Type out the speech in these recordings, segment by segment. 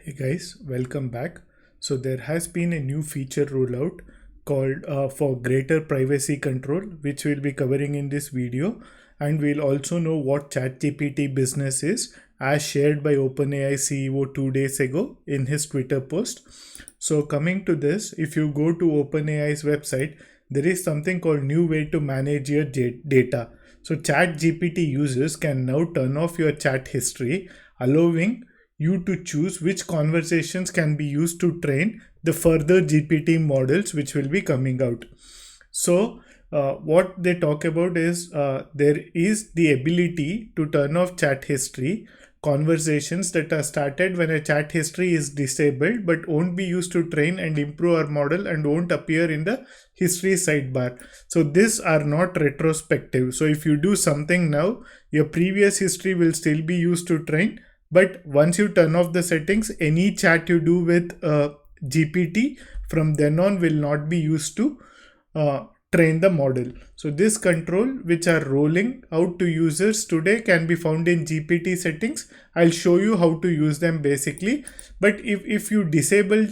Hey guys, welcome back. So there has been a new feature rollout called for greater privacy control, which we'll be covering in this video, and we'll also know what ChatGPT business is, as shared by OpenAI CEO 2 days ago in his Twitter post. So coming to this, if you go to OpenAI's website, there is something called new way to manage your data. So ChatGPT users can now turn off your chat history, allowing you to choose which conversations can be used to train the further GPT models which will be coming out. So what they talk about is there is the ability to turn off chat history conversations that are started when a chat history is disabled but won't be used to train and improve our model and won't appear in the history sidebar. So these are not retrospective. So if you do something now, your previous history will still be used to train, but once you turn off the settings, any chat you do with GPT from then on will not be used to train the model. So this control, which are rolling out to users today, can be found in GPT settings. I'll show you how to use them basically. But if you disable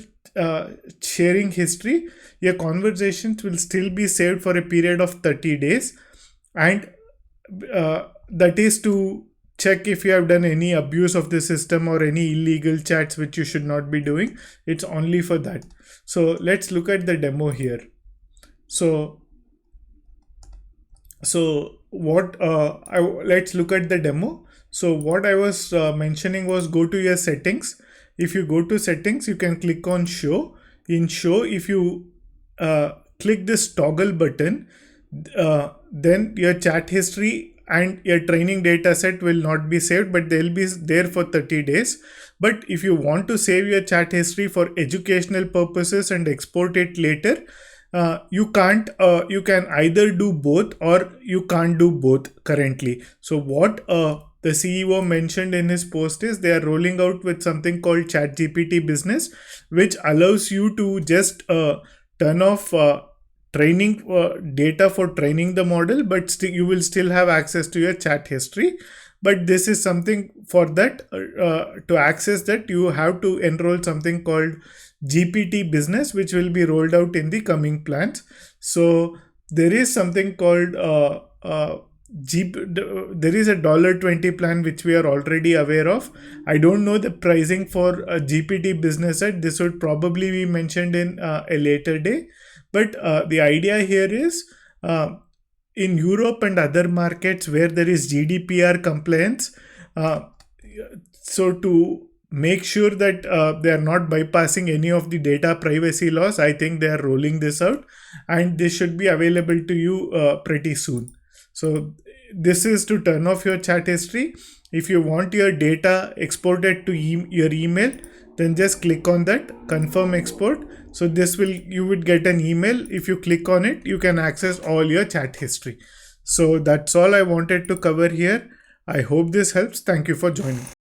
sharing history, your conversations will still be saved for a period of 30 days. And that is to check if you have done any abuse of the system or any illegal chats which you should not be doing. It's only for that. So let's look at the demo here. Let's look at the demo. So what I was mentioning was go to your settings. If you go to settings, you can click on show. In show, if you click this toggle button, then your chat history and your training data set will not be saved, but they'll be there for 30 days. But if you want to save your chat history for educational purposes and export it later, you can't. You can either do both or you can't do both currently. So what the CEO mentioned in his post is they are rolling out with something called ChatGPT Business, which allows you to just turn off training data for training the model, but you will still have access to your chat history. But this is something for that to access that you have to enroll something called GPT Business, which will be rolled out in the coming plans. So there is something called there is a $20 plan which we are already aware of. I don't know the pricing for a GPT Business set. This would probably be mentioned in a later day. But the idea here is in Europe and other markets where there is GDPR compliance, so to make sure that they are not bypassing any of the data privacy laws, I think they are rolling this out, and this should be available to you pretty soon. So this is to turn off your chat history. If you want your data exported to your email, then just click on that confirm export. So you would get an email. If you click on it, you can access all your chat history. So that's all I wanted to cover here. I hope this helps. Thank you for joining.